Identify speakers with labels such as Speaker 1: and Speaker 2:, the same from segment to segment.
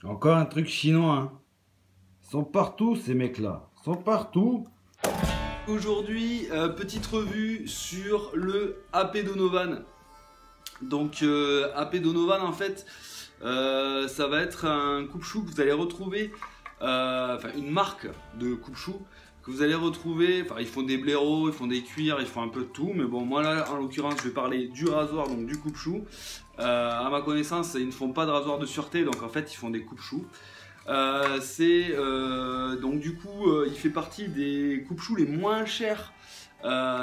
Speaker 1: Encore un truc chinois, hein. Ils sont partout ces mecs-là. Ils sont partout.
Speaker 2: Aujourd'hui, petite revue sur le AP Donovan. Donc AP Donovan en fait, ça va être un coupe-chou que vous allez retrouver, enfin une marque de coupe-chou que vous allez retrouver. Enfin ils font des blaireaux, ils font des cuirs, ils font un peu de tout. Mais bon moi là en l'occurrence je vais parler du rasoir, donc du coupe-chou. À ma connaissance ils ne font pas de rasoir de sûreté, donc en fait ils font des coupe-choux. Donc du coup il fait partie des coupe-choux les moins chers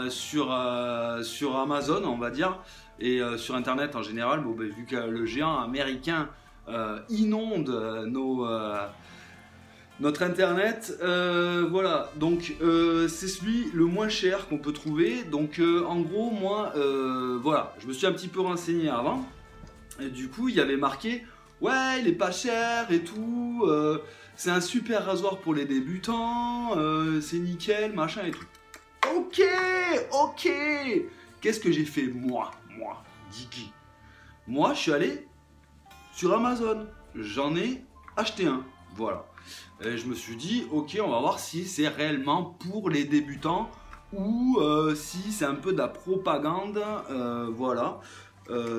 Speaker 2: sur Amazon on va dire, et sur internet en général. Bon, vu que le géant américain inonde notre internet, voilà, donc c'est celui le moins cher qu'on peut trouver. Donc en gros moi voilà, je me suis un petit peu renseigné avant et du coup il y avait marqué ouais, il est pas cher et tout, c'est un super rasoir pour les débutants, c'est nickel, machin et tout. Ok, ok. Qu'est-ce que j'ai fait moi, Digi? Moi, je suis allé sur Amazon, j'en ai acheté un, voilà. Et je me suis dit, ok, on va voir si c'est réellement pour les débutants ou si c'est un peu de la propagande, voilà.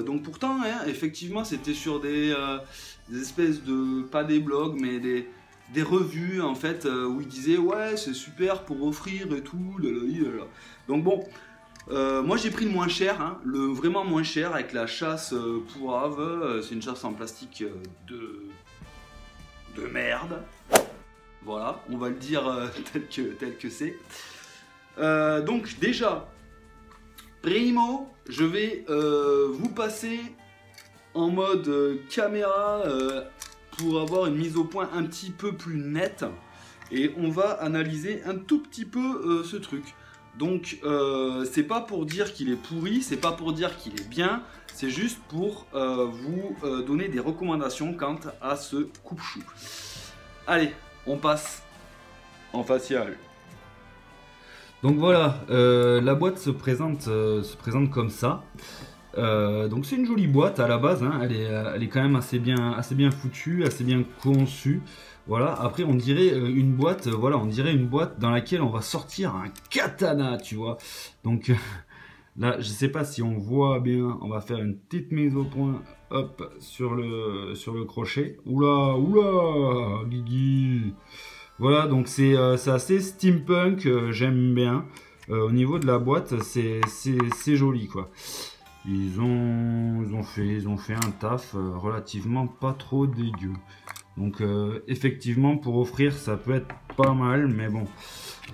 Speaker 2: Donc pourtant, hein, effectivement, c'était sur des espèces de, pas des blogs, mais des revues en fait, où ils disaient ouais c'est super pour offrir et tout, lalala. Donc bon, moi j'ai pris le moins cher, hein, le vraiment moins cher avec la chasse pourrave. C'est une chasse en plastique de merde. Voilà, on va le dire tel que c'est. Donc déjà, primo, je vais vous passer en mode caméra pour avoir une mise au point un petit peu plus nette, et on va analyser un tout petit peu ce truc. Donc c'est pas pour dire qu'il est pourri, c'est pas pour dire qu'il est bien, c'est juste pour vous donner des recommandations quant à ce coupe-chou. Allez, on passe en facial.
Speaker 1: Donc voilà, la boîte se présente comme ça. Donc c'est une jolie boîte à la base, hein. Elle est quand même assez bien foutue, assez bien conçue. Voilà. Après on dirait une boîte, voilà, on dirait une boîte dans laquelle on va sortir un katana, tu vois. Donc là, je sais pas si on voit bien, on va faire une petite mise au point, hop, sur le crochet. Oula, oula, Guigui. Voilà, donc c'est assez steampunk, j'aime bien. Au niveau de la boîte, c'est joli quoi. Ils ont fait un taf relativement pas trop dégueu. Donc effectivement pour offrir ça peut être pas mal, mais bon.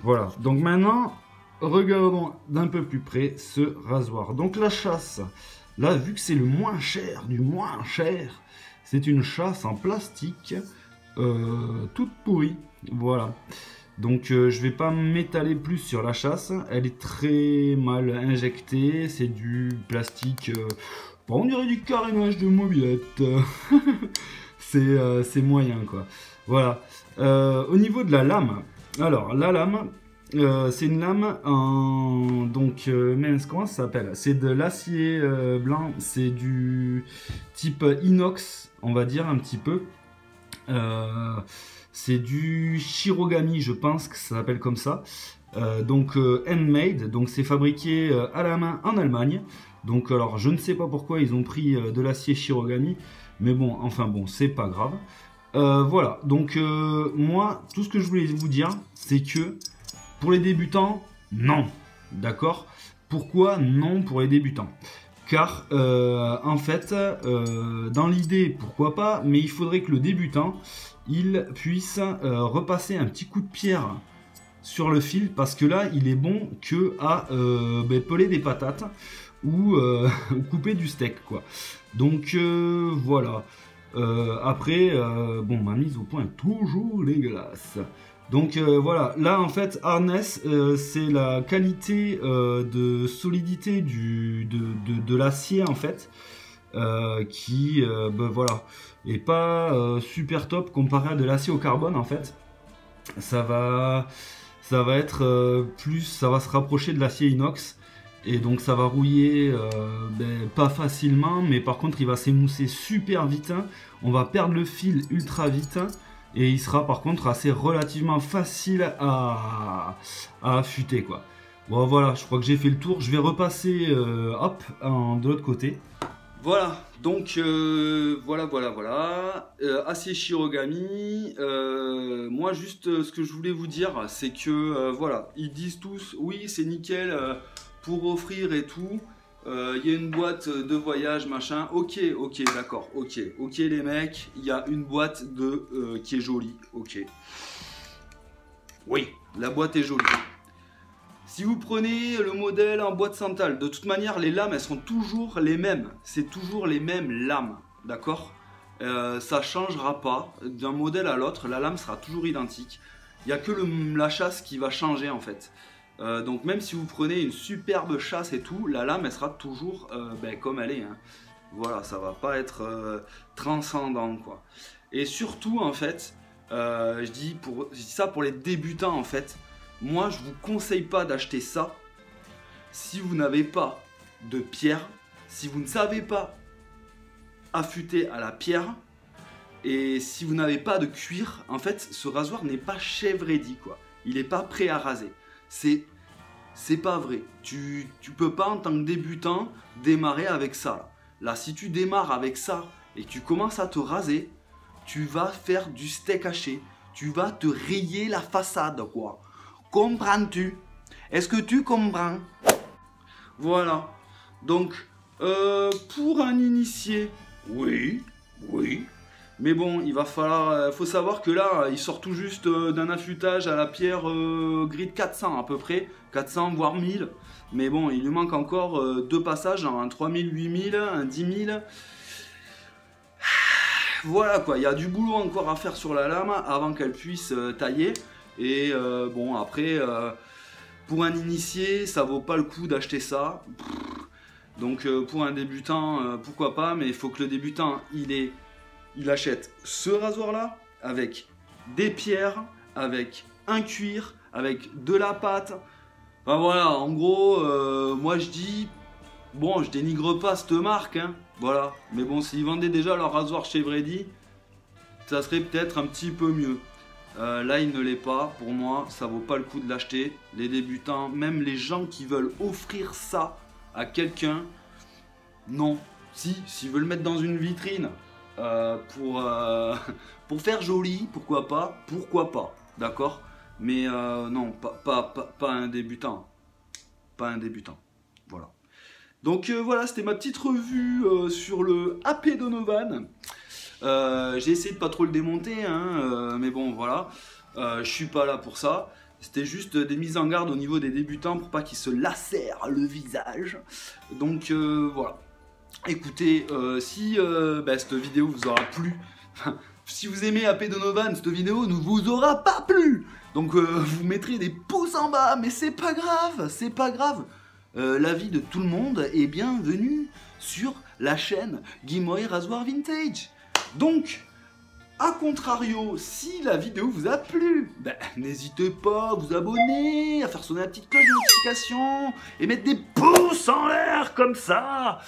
Speaker 1: Voilà, donc maintenant regardons d'un peu plus près ce rasoir. Donc la chasse, là vu que c'est le moins cher du moins cher, c'est une chasse en plastique toute pourrie. Voilà. Donc je vais pas m'étaler plus sur la chasse, elle est très mal injectée, c'est du plastique, on dirait du carénage de mobilette. C'est moyen quoi. Voilà. Au niveau de la lame, alors la lame, c'est une lame en, donc mince, comment ça s'appelle? C'est de l'acier blanc, c'est du type inox, on va dire un petit peu. C'est du Shirogami, je pense que ça s'appelle comme ça. Donc handmade, donc c'est fabriqué à la main en Allemagne. Donc alors je ne sais pas pourquoi ils ont pris de l'acier Shirogami, mais bon, enfin bon, c'est pas grave. Voilà, donc moi, tout ce que je voulais vous dire, c'est que pour les débutants, non. D'accord? Pourquoi non pour les débutants? Car en fait, dans l'idée, pourquoi pas, mais il faudrait que le débutant, il puisse repasser un petit coup de pierre sur le fil, parce que là, il est bon que à peler des patates ou couper du steak, quoi. Donc voilà. Après, bon, ma mise au point est toujours dégueulasse. Donc voilà, là en fait, Harness, c'est la qualité de solidité de l'acier en fait, qui voilà, est pas super top comparé à de l'acier au carbone en fait. Ça va être plus, ça va se rapprocher de l'acier inox, Et donc ça va rouiller pas facilement, mais par contre il va s'émousser super vite. On va perdre le fil ultra vite. Et il sera par contre assez relativement facile à affûter quoi. Bon voilà, je crois que j'ai fait le tour. Je vais repasser hop, de l'autre côté.
Speaker 2: Voilà, donc voilà. Acier Shirogami. Moi juste ce que je voulais vous dire, c'est que voilà, ils disent tous oui c'est nickel pour offrir et tout. Il y a une boîte de voyage machin. Ok d'accord, ok les mecs, il y a une boîte qui est jolie, ok. Oui, la boîte est jolie. Si vous prenez le modèle en boîte Santal, de toute manière, les lames, elles seront toujours les mêmes. C'est toujours les mêmes lames, d'accord? Ça ne changera pas. D'un modèle à l'autre, la lame sera toujours identique. Il n'y a que la chasse qui va changer, en fait. Donc même si vous prenez une superbe chasse et tout, la lame, elle sera toujours comme elle est. Hein. Voilà, ça va pas être transcendant, quoi. Et surtout, en fait, je dis ça pour les débutants, en fait. Moi, je vous conseille pas d'acheter ça si vous n'avez pas de pierre, si vous ne savez pas affûter à la pierre et si vous n'avez pas de cuir. En fait, ce rasoir n'est pas chef ready, quoi. Il n'est pas prêt à raser. C'est pas vrai. Tu peux pas en tant que débutant démarrer avec ça. Là, si tu démarres avec ça et que tu commences à te raser, tu vas faire du steak haché. Tu vas te rayer la façade, quoi. Comprends-tu? Est-ce que tu comprends? Voilà. Donc, pour un initié, oui. Mais bon, il va falloir... faut savoir que là, il sort tout juste d'un affûtage à la pierre grid 400 à peu près. 400 voire 1000. Mais bon, il lui manque encore 2 passages, un 3000, 8000, un 10 000. Voilà quoi, il y a du boulot encore à faire sur la lame avant qu'elle puisse tailler. Et bon, après, pour un initié, ça vaut pas le coup d'acheter ça. Donc pour un débutant, pourquoi pas, mais il faut que le débutant, il achète ce rasoir-là, avec des pierres, avec un cuir, avec de la pâte. Enfin voilà, en gros, moi je dis, bon, je dénigre pas cette marque, hein, voilà. Mais bon, s'ils vendaient déjà leur rasoir chez Vredi, ça serait peut-être un petit peu mieux. Là, il ne l'est pas. Pour moi, ça vaut pas le coup de l'acheter. Les débutants, même les gens qui veulent offrir ça à quelqu'un, non. S'ils veulent le mettre dans une vitrine pour faire joli, pourquoi pas, d'accord. Mais non, pas un débutant. Pas un débutant. Voilà. Donc voilà, c'était ma petite revue sur le AP Donovan. J'ai essayé de pas trop le démonter, hein, mais bon voilà, je suis pas là pour ça. C'était juste des mises en garde au niveau des débutants pour pas qu'ils se lacèrent le visage. Donc voilà. Écoutez, si cette vidéo vous aura plu, si vous aimez AP Donovan, cette vidéo ne vous aura pas plu. Donc vous mettrez des pouces en bas, mais c'est pas grave, c'est pas grave. L'avis de tout le monde est bienvenu sur la chaîne Guimoy Rasoir Vintage. Donc, a contrario, si la vidéo vous a plu, n'hésitez pas à vous abonner, à faire sonner la petite cloche de notification et mettre des pouces en l'air comme ça.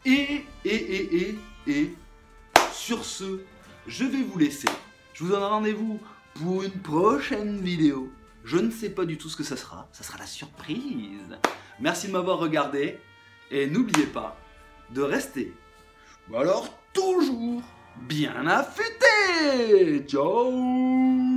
Speaker 2: Et sur ce, je vais vous laisser. Je vous donne rendez-vous pour une prochaine vidéo. Je ne sais pas du tout ce que ça sera la surprise. Merci de m'avoir regardé et n'oubliez pas de rester, alors toujours bien affûté. Ciao.